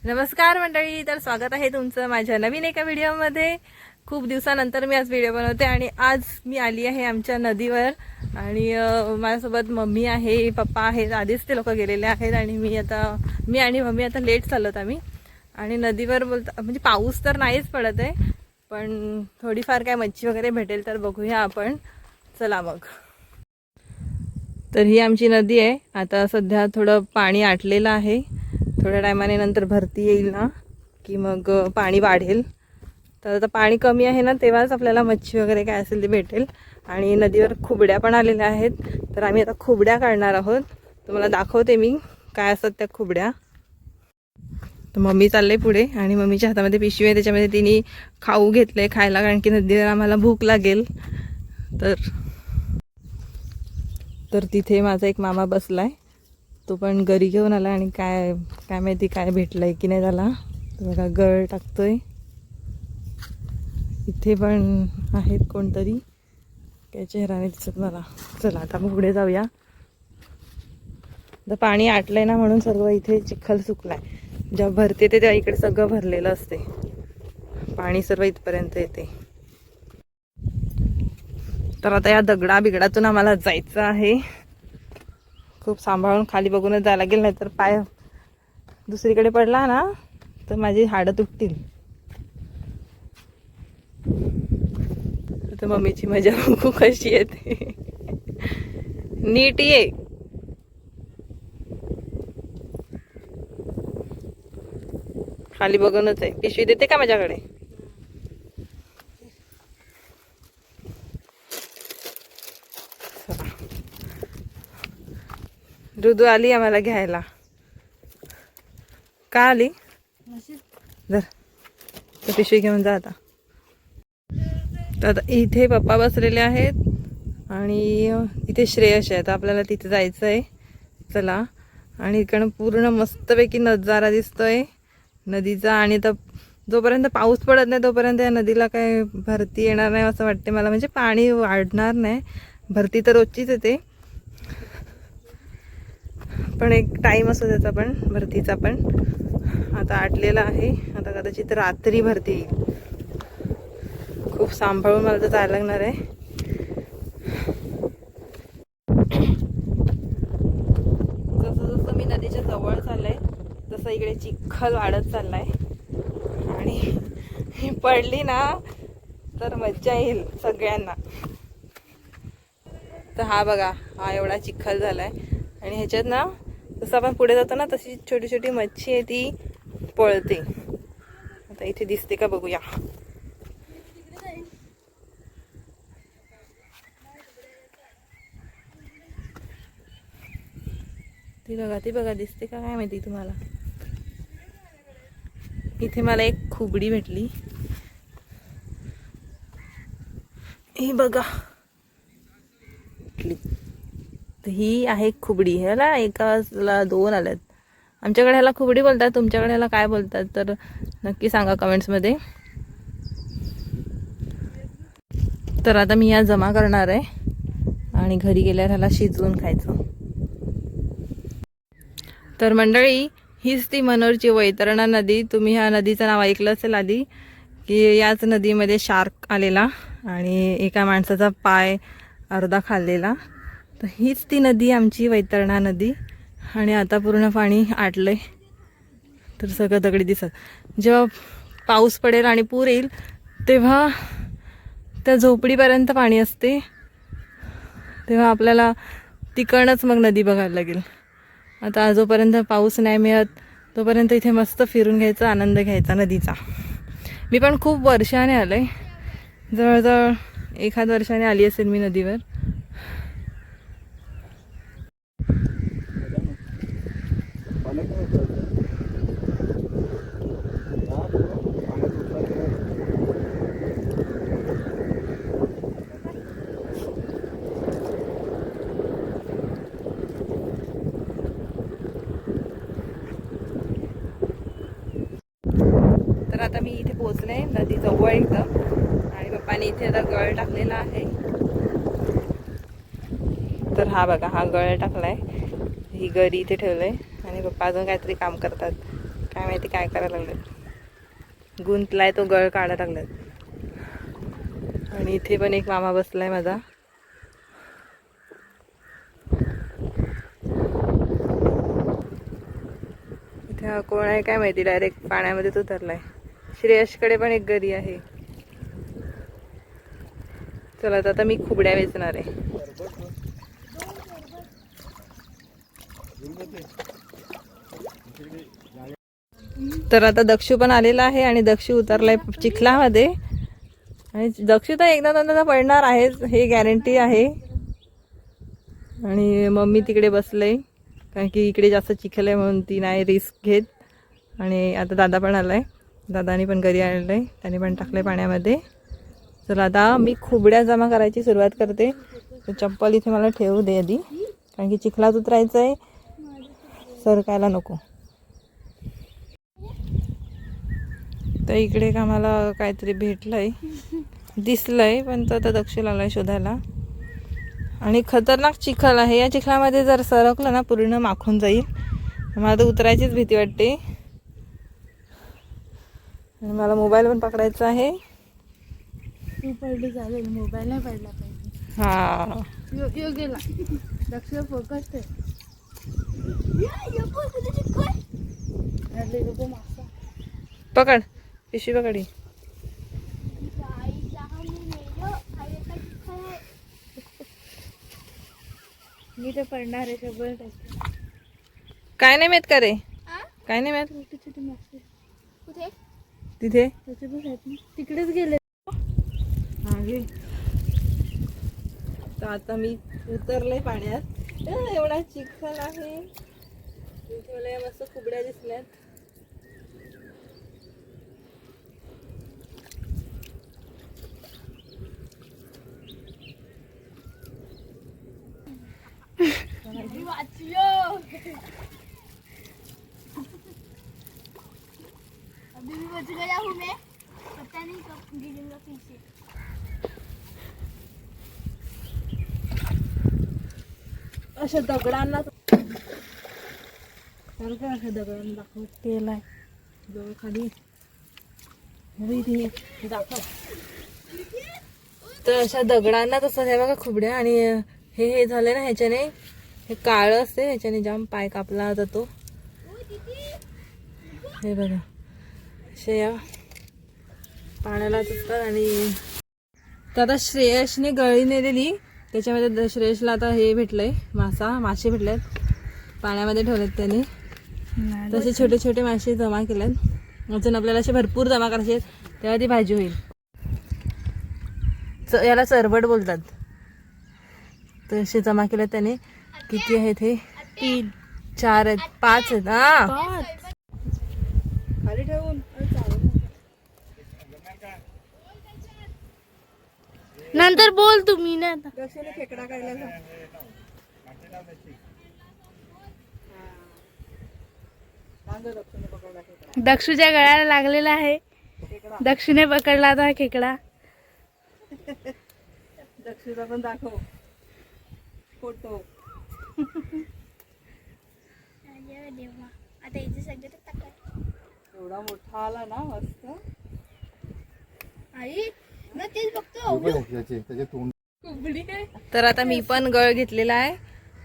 नमस्कार मंडळी, तर स्वागत आहे तुमचं माझ्या नवीन एका व्हिडिओमध्ये। खूप दिवसानंतर मी आज व्हिडिओ बनवते आणि आज मी आली आहे आमच्या नदीवर आणि माझ्यासोबत मम्मी आहे, पप्पा आहेत। आधीच ते लोक गेलेले आहेत आणि मी आणि मम्मी आता लेट चालत आम्ही आणि नदीवर म्हणजे पाऊस तर नाहीच पडत आहे, पण थोडीफार काय मच्छी वगैरे भेटेल तर बघूया आपण। चला मग। तर ही आमची नदी आहे। आता सध्या थोडं पाणी आटलेलं आहे, थोड्या टायमाने नंतर भरती येईल ना की मग पाणी वाढेल। तर आता पाणी कमी आहे ना, तेव्हाच आपल्याला मच्छी वगैरे काय असेल ते भेटेल। आणि नदीवर खुबड्या पण आलेल्या आहेत, तर आम्ही आता खुबड्या काढणार आहोत। तुम्हाला दाखवते मी काय असतात त्या खुबड्या। तर मम्मी चालले पुढे आणि मम्मीच्या हातामध्ये पिशवी आहे, त्याच्यामध्ये तिने खाऊ घेतले खायला, कारण की नदीवर आम्हाला भूक लागेल। तर तिथे माझा एक मामा बसलाय, तो पण गरी घेऊन आला आणि काय माहिती काय भेटलंय की नाही त्याला। बघा गळ टाकतोय। इथे पण आहेत कोणतरी, काय चेहरा नाही दिसत मला। चला आता मग पुढे जाऊया। तर पाणी आटलंय ना, म्हणून सर्व इथे चिखल सुकलाय। जेव्हा भरते ते तेव्हा इकडे सगळं भरलेलं असते, पाणी सर्व इथपर्यंत येते। तर आता या दगडा बिगडातून आम्हाला जायचं आहे। खूप सांभाळून खाली बघूनच जायला लागेल, नाहीतर पाय दुसरीकडे पडला ना तर माझी हाडं तुटतील। तर मम्मीची मजा बघू कशी येते। नीट ये। खाली बघूनच आहे। पिशवी देते का माझ्याकडे? रुदू आली आम्हाला घ्यायला। का आली? जर तर पिशवी घेऊन जा आता। तर इथे पप्पा बसलेले आहेत आणि इथे श्रेयश आहे। तर आपल्याला तिथे जायचं आहे। चला। आणि इकडं पूर्ण मस्तपैकी नजारा दिसतोय नदीचा। आणि तर जोपर्यंत पाऊस पडत नाही तोपर्यंत या नदीला काय भरती येणार नाही असं वाटते मला, म्हणजे पाणी वाढणार नाही। भरती तर रोजचीच येते, पण एक टाइम असतो त्याचा पण, भरतीचा पण। आता आटलेला आहे, आता कदाचित रात्री भरती येईल। खूप सांभाळून मला तर जायला लागणार आहे। जसं जसं मी नदीच्या जवळ चाललंय तसं इकडे चिखल वाढत चाललाय आणि पडली ना तर मज्जा येईल सगळ्यांना। तर हा बघा, हा एवढा चिखल झालाय आणि ह्याच्यात ना जसं आपण पुढे जातो ना तशी छोटी छोटी मच्छी आहे ती पळते। आता इथे दिसते का बघूया। ती बघा दिसते का काय माहिती तुम्हाला। इथे मला एक खुबडी भेटली, ही बघा। तर ही आहे खुबडी। ह्याला एकाला दोन आल्यात। आमच्याकडे ह्याला खुबडी बोलतात, तुमच्याकडे ह्याला काय बोलतात तर नक्की सांगा कमेंट्समध्ये। तर आता मी ह्या जमा करणार आहे आणि घरी गेल्यावर ह्याला शिजवून खायचं। तर मंडळी, हीच ती मनोरची वैतरणा नदी। तुम्ही ह्या नदीचं नाव ऐकलं असेल आधी, की याच नदीमध्ये शार्क आलेला आणि एका माणसाचा पाय अर्धा खाल्लेला। तर हीच ती नदी आमची वैतरणा नदी। आणि आता पूर्ण पाणी आटलंय, तर सगळं दगडी दिसत। जेव्हा पाऊस पडेल आणि पूर येईल तेव्हा त्या झोपडीपर्यंत पाणी असते, तेव्हा आपल्याला तिकडनंच मग नदी बघायला लागेल। आता जोपर्यंत पाऊस नाही मिळत तोपर्यंत इथे मस्त फिरून घ्यायचा, आनंद घ्यायचा नदीचा। मी पण खूप वर्षाने आले, जवळजवळ 1 वर्षाने आली असेल मी नदीवर। तर आता मी इथे पोहोचले नदी जवळ एकदम, आणि पप्पाने इथे आता गळ टाकलेला आहे। तर हा बघा, हा गळ टाकलाय, ही गरी इथे ठेवलंय आणि पप्पा अजून काहीतरी काम करतात। काय माहिती काय करायला लागलेत. गुंतलाय तो गळ काढायला लागलेत. आणि इथे पण एक मामा बसलाय माझा. इथे हा कोण आहे काय माहिती, डायरेक्ट पाण्यामध्येच उतरलाय. श्रेयसकडे पण एक गरी आहे. चला आता मी खुबड्या वेचणार आहे. तर आता दक्षू पण आलेला आहे आणि दक्षू उतरलाय चिखलामध्ये. आणि दक्षू तर एकदा दोनदा पडणार आहेच, हे गॅरंटी आहे. आणि मम्मी तिकडे बसलंय कारण की इकडे जास्त चिखल आहे म्हणून ती नाही रिस्क घेत. आणि आता दादा पण आलाय, दादानी पण घरी आणलंय, त्याने पण टाकलंय पाण्यामध्ये. चला आता मी खुबड्या जमा करायची सुरुवात करते. चप्पल इथे मला ठेवू दे आधी, कारण की चिखलात उतरायचं आहे, सरकायला नको. तर इकडे का मला काहीतरी भेटलंय, दिसलंय, पण तो आता दक्ष लागलाय शोधायला. आणि खतरनाक चिखल आहे, या चिखलामध्ये जर सरकलं ना पूर्ण माखून जाईल. मला तर उतरायचीच भीती वाटते. आणि मला मोबाईल पण पकडायचा आहे. तू पडली चालेल, मोबाईल नाही पडला पाहिजे. हा यो गेला. दक्ष फोकस आहे. पकड, पिशवी पकडी. मी तर पडणार आहे सगळं. काय नाही माहित का रे, काय नाही माहित. छोटे छोटे मासे कुठे? तिथे त्याचे पण आहेत ना, तिकडेच गेले. तर आता मी उतरले पाण्यात. एवढा चिखल आहे. इथे मला या मस्त खुबड्या दिसल्यात. अभी भी बच गया हूँ मैं, पता नहीं कब गिरूंगा पीछे. अशा दगडांना अशा दगडांना दाखवत केलाय जवळ खाली दाखव. तर अशा दगडांना तसं हे बघा खुबड्या. आणि हे झाले ना, ह्याच्याने हे काळं असते, ह्याच्याने जाम पाय कापला जातो. हे बघा अशा या पाण्यालाच असतात. आणि तर आता श्रेयसने गळी नेलेली, त्याच्यामध्ये श्रेयसला आता हे भेटलंय, मासे भेटलेत, पाण्यामध्ये ठेवलेत त्याने. तसे छोटे छोटे मासे जमा केलेत. अजून आपल्याला असे भरपूर जमा करायचे, तेव्हा ती भाजी होईल. याला चरबट बोलतात. तर असे जमा केलेत त्याने. किती आहेत हे? 3 4 आहेत, 5 आहेत. हा खाली ठेवून नंतर बोल तुम्ही ना. खेकडा काढला. दक्षूच्या गळ्याला लागलेला आहे. दक्षूने पकडला आता खेकडा. दक्षूचा पण दाखव फोटो. एवढा मोठा आला ना, मस्त. तर आता मी पण गळ घेतलेला आहे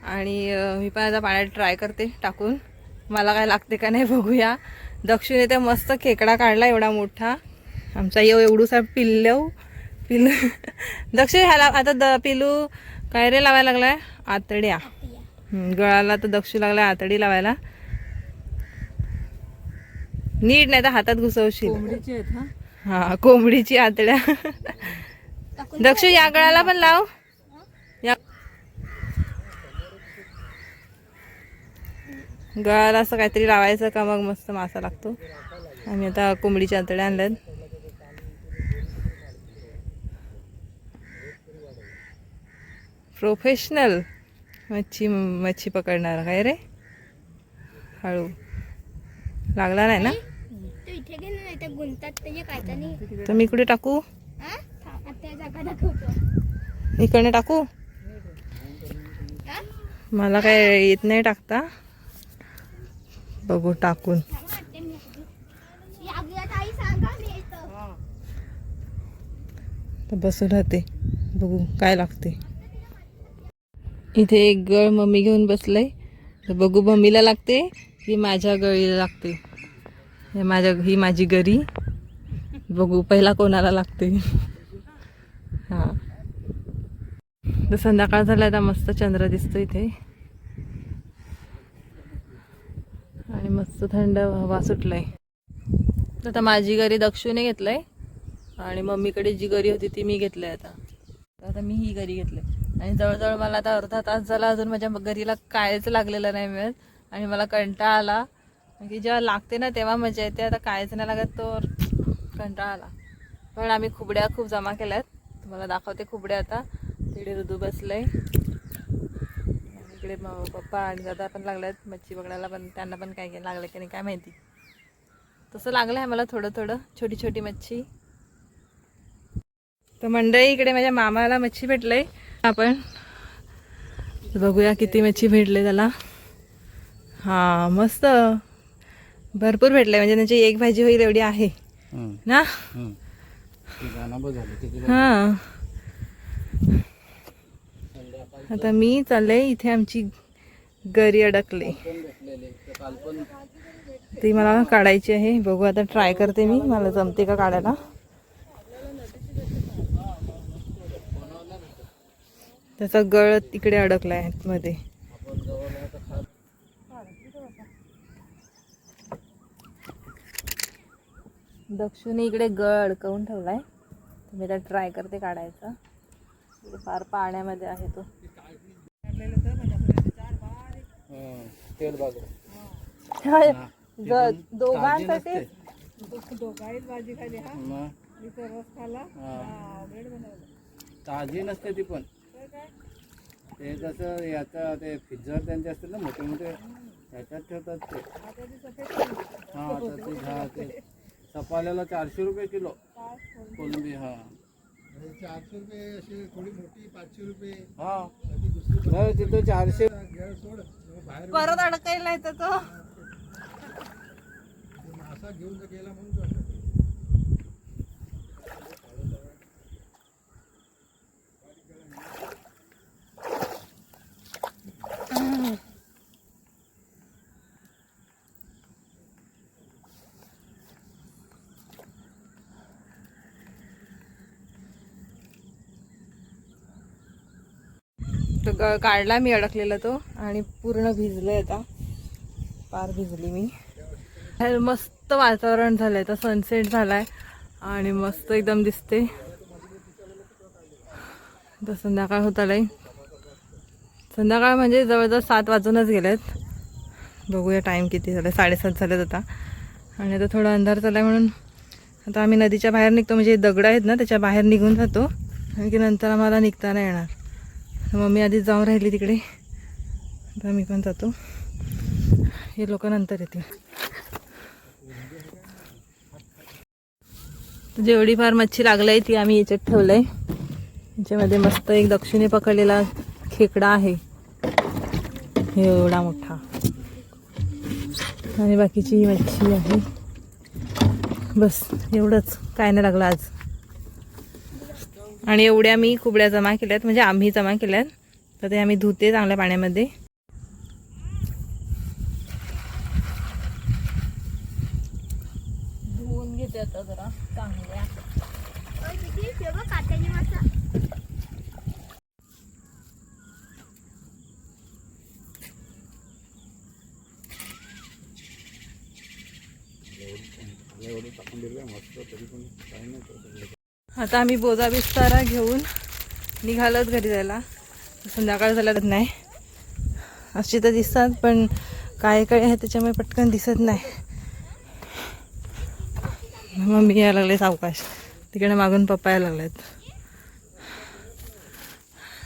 आणि मी पण आता पाण्यात ट्राय करते टाकून, मला काय लागते का नाही बघूया. दक्षिणे तर मस्त खेकडा काढला एवढा मोठा. आमचा एवढूसा पिल्लू दक्षिण ह्याला आता पिलू काय रे लावायला लागलाय? आतड्या. गळाला तर दक्षू लागलाय आतडी लावायला. नीट नाही तर हातात घुसवशील. कोंबडीची आहेत. हा कोंबडीची आतड्या. दक्षू या गळाला पण लाव. गळाला असं काहीतरी लावायचं का मग मस्त मासा लागतो. आम्ही आता कोंबडीच्या आतड्या आणल्यात. प्रोफेशनल मच्छी पकडणार काय रे. हळू लागला नाही ना. तर मी इकडे टाकू, इकडे टाकू. मला काय येत नाही टाकता, बघू टाकून. तर बसून राहते, बघू काय लागते. इथे एक गळ मम्मी घेऊन बसलंय, तर बघू मम्मीला लागते की माझ्या गळीला लागते. ही माझी गरी, बघू पहिला कोणाला लागते. हां, तर संध्याकाळ झाला, आता मस्त चंद्र दिसतो इथे आणि मस्त थंड हवा सुटलाय. आता माझी गरी दक्षूने घेतलंय आणि मम्मीकडे जी गरी होती ती मी घेतलंय. आता मी ही गरी घेतलंय आणि जवळजवळ मला आता अर्धा तास झाला अजून माझ्या गरीला कायच लागलेलं नाही मिळत आणि मला कंटाळा आला. की जेव्हा लागते ना तेव्हा मजा येते, आता कायच नाही लागत तो कंटाळा आला. पण आम्ही खुबड्या खूप जमा केल्यात, तुम्हाला दाखवते खुबड्या. आता तिकडे ऋतू बसलंय, इकडे पप्पा आणि दादा पण लागल्यात मच्छी पकडायला, पण त्यांना पण काय लागलं की नाही काय माहिती. तसं लागलं आहे मला थोडं थोडं, छोटी छोटी मच्छी. तर मंडळी इकडे माझ्या मामाला मच्छी भेटलंय, आपण बघूया किती मच्छी भेटले त्याला. हां मस्त भरपूर भेटले, म्हणजे त्यांची एक भाजी होईल एवढी आहे ना. हां, आता मी चालले, इथे आमची गरी अडकले, ती मला काढायची आहे. बघू आता ट्राय करते मी, मला जमते का काढायला. त्याचा गळ तिकडे अडकला आहे मध्ये. दक्षिणे इकडे गळ अडकवून ठेवलाय, मी आता ट्राय करते काढायचा. फार पाण्यामध्ये आहे तो. दोघांसाठी भाजी खाली, हा खाला, ताजी नसते ती पण. ते कसं याचा ते फिजर त्यांचे असते ना मोठे मोठे, त्याच्यात ठेवतात ते. हा आता ते सपाल्याला 400 रुपये किलो कोलंबी. हा 400 रुपये अशी थोडी मोठी 500 रुपये. हा नाही तिथं 400. परत अडकायला येतं तो मासा घेऊन गेला म्हणून. तो काढला मी अडकलेला तो, आणि पूर्ण भिजले, आता पार भिजली मी. मस्त वातावरण झालंय, तर सनसेट झालाय आणि मस्त एकदम दिसते. तर संध्याकाळ होत आलंय, संध्याकाळ म्हणजे जवळजवळ 7 वाजूनच गेलेत. बघूया टाईम किती झाला, 7:30 झालेत आता. आणि आता थोडा अंधार झालाय म्हणून आता आम्ही नदीच्या बाहेर निघतो, म्हणजे दगड आहेत ना त्याच्या बाहेर निघून जातो, कारण की नंतर आम्हाला निघता नाही येणार. मम्मी आधीच जाऊन राहिली तिकडे, तर मी पण जातो, हे लोक नंतर येतील. जेवढी फार मच्छी लागलाय ती आम्ही याच्यात ठेवलंय. याच्यामध्ये मस्त एक दक्षिणे पकडलेला खेकडा आहे, हे एवढा मोठा, आणि बाकीची ही मच्छी आहे. बस एवढंच, काय नाही लागलं आज. आणि एवढ्या मी खुबड्या जमा केल्यात, म्हणजे आम्ही जमा केल्यात, तर ते आम्ही धुते चांगल्या पाण्यामध्ये. धुवून घेते आता जरा चांगल्या. आता आम्ही बोजा बिस्तारा घेऊन निघालोत घरी जायला. संध्याकाळ झाल्यात नाही, अशी तर दिसतात पण काय काय आहे त्याच्यामुळे पटकन दिसत नाही. मम्मी यायला लागले सावकाश, तिकडे मागून पप्पा यायला लागलेत.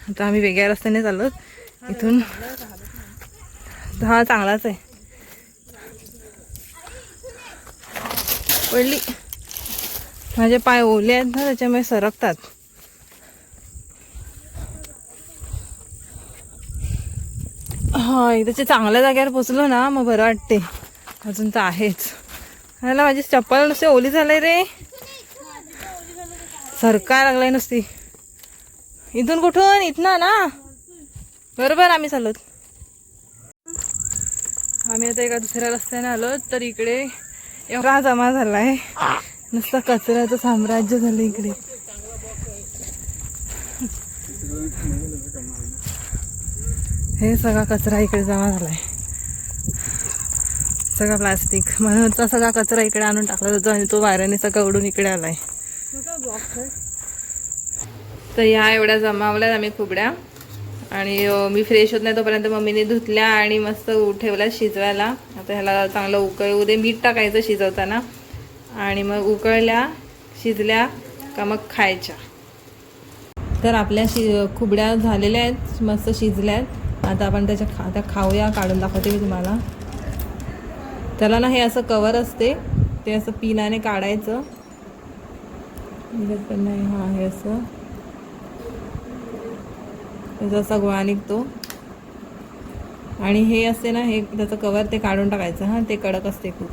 आता आम्ही वेगळ्या रस्त्याने चाललो इथून. हा चांगलाच आहे. पडली, माझे पाय ओले आहेत ना त्याच्यामुळे सरकतात. हा एकदाच्या चांगल्या जागेवर पोचलो ना मग बरं वाटते. अजून तर आहेच. ह्याला माझी चप्पल नुसते ओली झाले रे. सरकार लागलाय नुसती. इथून कुठून? इथनं ना बरोबर आम्ही चालत. आम्ही आता एका दुसऱ्या रस्त्याने आलो तर इकडे एवढा जमा झालाय, नुसतं कचऱ्याचं साम्राज्य झालं इकडे. हे सगळा कचरा इकडे जमा झालाय, सगळा प्लास्टिक. म्हणून सगळा कचरा इकडे आणून टाकला जातो आणि तो वाऱ्याने सगळा उडून इकडे आलाय. तर ह्या एवढ्या जमावल्यात आम्ही खुबड्या. आणि मी फ्रेश होत नाही तोपर्यंत मम्मीने धुतल्या आणि मस्त ठेवल्या शिजवायला. आता ह्याला चांगलं उकळू दे, मीठ टाकायचं शिजवताना. आणि मग उकळल्या शिजल्या का मग खायच्या. तर आपल्या खुबड्या झालेल्या आहेत, मस्त शिजल्या आहेत. आता आपण त्या खाऊया. काढून दाखवते मी तुम्हाला. त्याला ना हे असं कवर असते, ते असं पिनाने काढायचं. पण नाही, हां हे असं त्याचा असा गोळा निघतो. आणि हे असते ना, हे त्याचं कवर ते काढून टाकायचं. हां ते कडक असते खूप.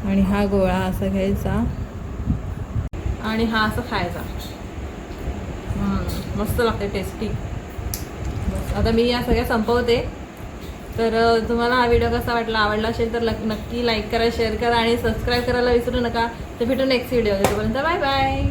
आणि हा गोळा असा घ्यायचा आणि हा असं खायचा. मस्त लागते, टेस्टी. बस आता मी या सगळ्या संपवते. तर तुम्हाला हा व्हिडिओ कसा वाटला, आवडला असेल तर नक्की लाईक करा, शेअर करा आणि सबस्क्राईब करायला विसरू नका. तर भेटू नेक्स्ट व्हिडिओ. तोपर्यंत बाय बाय.